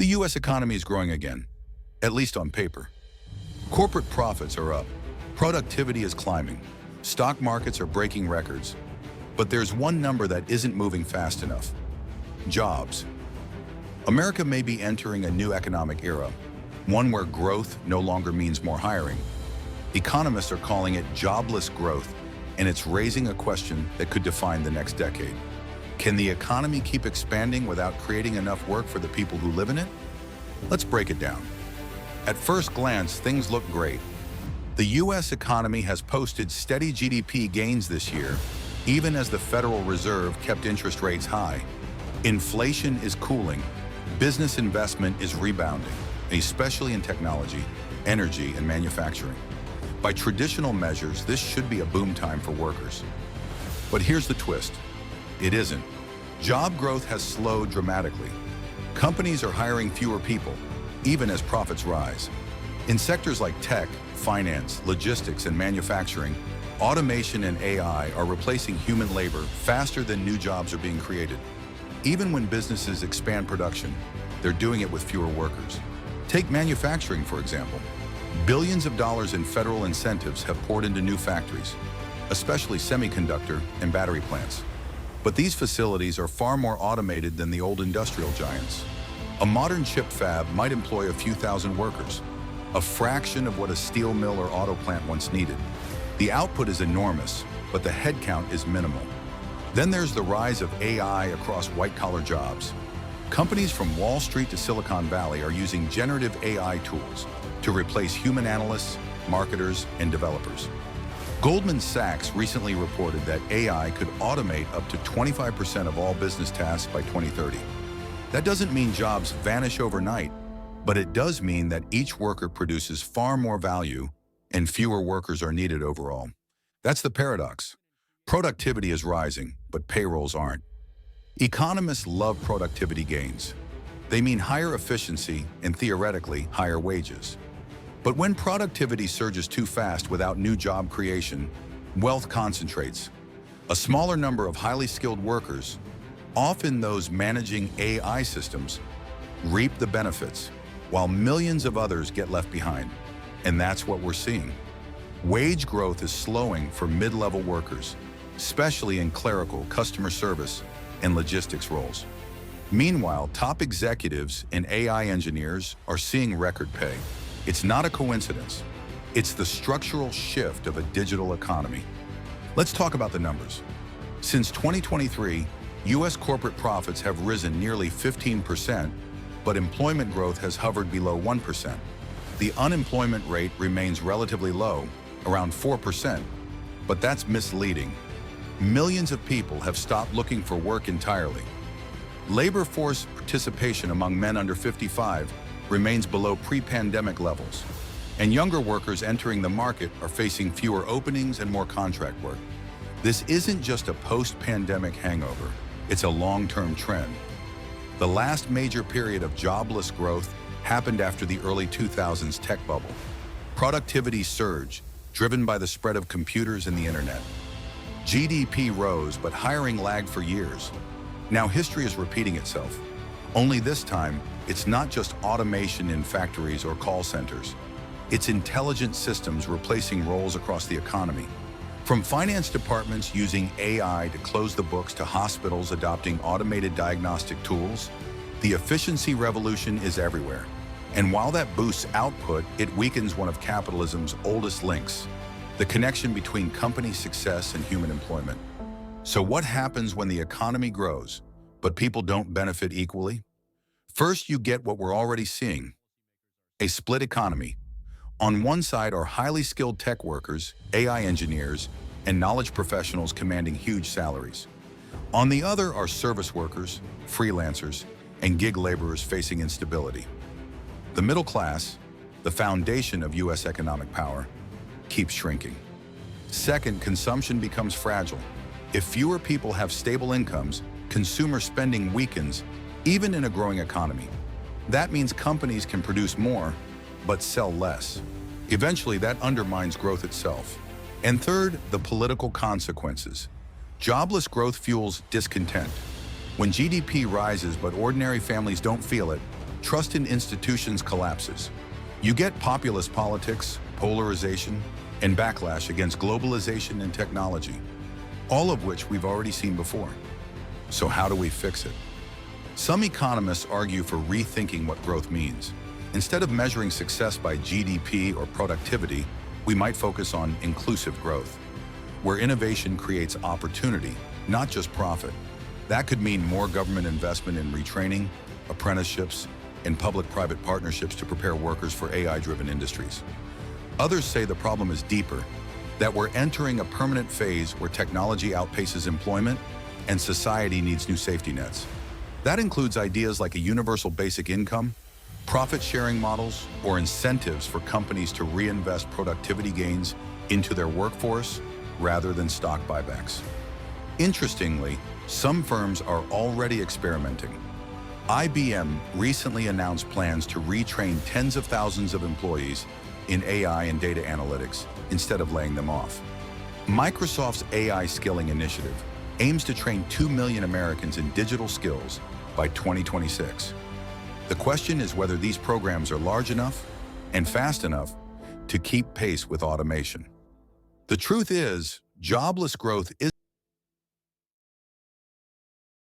The U.S. economy is growing again, at least on paper. Corporate profits are up, productivity is climbing, stock markets are breaking records. But there's one number that isn't moving fast enough: jobs. America may be entering a new economic era, one where growth no longer means more hiring. Economists are calling it jobless growth, and it's raising a question that could define the next decade. Can the economy keep expanding without creating enough work for the people who live in it? Let's break it down. At first glance, things look great. The U.S. economy has posted steady GDP gains this year, even as the Federal Reserve kept interest rates high. Inflation is cooling, business investment is rebounding, especially in technology, energy, and manufacturing. By traditional measures, this should be a boom time for workers. But here's the twist: it isn't. Job growth has slowed dramatically. Companies are hiring fewer people, even as profits rise. In sectors like tech, finance, logistics, and manufacturing, automation and AI are replacing human labor faster than new jobs are being created. Even when businesses expand production, they're doing it with fewer workers. Take manufacturing, for example. Billions of dollars in federal incentives have poured into new factories, especially semiconductor and battery plants. But these facilities are far more automated than the old industrial giants. A modern chip fab might employ a few thousand workers, a fraction of what a steel mill or auto plant once needed. The output is enormous, but the headcount is minimal. Then there's the rise of AI across white-collar jobs. Companies from Wall Street to Silicon Valley are using generative AI tools to replace human analysts, marketers, and developers. Goldman Sachs recently reported that AI could automate up to 25% of all business tasks by 2030. That doesn't mean jobs vanish overnight, but it does mean that each worker produces far more value and fewer workers are needed overall. That's the paradox. Productivity is rising, but payrolls aren't. Economists love productivity gains. They mean higher efficiency and, theoretically, higher wages. But when productivity surges too fast without new job creation, wealth concentrates. A smaller number of highly skilled workers, often those managing AI systems, reap the benefits, while millions of others get left behind. And that's what we're seeing. Wage growth is slowing for mid-level workers, especially in clerical, customer service, and logistics roles. Meanwhile, top executives and AI engineers are seeing record pay. It's not a coincidence. It's the structural shift of a digital economy. Let's talk about the numbers. Since 2023, U.S. corporate profits have risen nearly 15%, but employment growth has hovered below 1%. The unemployment rate remains relatively low, around 4%, but that's misleading. Millions of people have stopped looking for work entirely. Labor force participation among men under 55 remains below pre-pandemic levels, and younger workers entering the market are facing fewer openings and more contract work. This isn't just a post-pandemic hangover, it's a long-term trend. The last major period of jobless growth happened after the early 2000s tech bubble. Productivity surged, driven by the spread of computers and the internet. GDP rose, but hiring lagged for years. Now history is repeating itself. Only this time, it's not just automation in factories or call centers. It's intelligent systems replacing roles across the economy. From finance departments using AI to close the books to hospitals adopting automated diagnostic tools, the efficiency revolution is everywhere. And while that boosts output, it weakens one of capitalism's oldest links: the connection between company success and human employment. So what happens when the economy grows, but people don't benefit equally? First, you get what we're already seeing: a split economy. On one side are highly skilled tech workers, AI engineers, and knowledge professionals commanding huge salaries. On the other are service workers, freelancers, and gig laborers facing instability. The middle class, the foundation of U.S. economic power, keeps shrinking. Second, consumption becomes fragile. If fewer people have stable incomes, consumer spending weakens, even in a growing economy. That means companies can produce more, but sell less. Eventually, that undermines growth itself. And third, the political consequences. Jobless growth fuels discontent. When GDP rises but ordinary families don't feel it, trust in institutions collapses. You get populist politics, polarization, and backlash against globalization and technology, all of which we've already seen before. So how do we fix it? Some economists argue for rethinking what growth means. Instead of measuring success by GDP or productivity, we might focus on inclusive growth, where innovation creates opportunity, not just profit. That could mean more government investment in retraining, apprenticeships, and public-private partnerships to prepare workers for AI-driven industries. Others say the problem is deeper, that we're entering a permanent phase where technology outpaces employment and society needs new safety nets. That includes ideas like a universal basic income, profit-sharing models, or incentives for companies to reinvest productivity gains into their workforce rather than stock buybacks. Interestingly, some firms are already experimenting. IBM recently announced plans to retrain tens of thousands of employees in AI and data analytics instead of laying them off. Microsoft's AI Skilling Initiative aims to train 2 million Americans in digital skills by 2026. The question is whether these programs are large enough and fast enough to keep pace with automation. The truth is, jobless growth is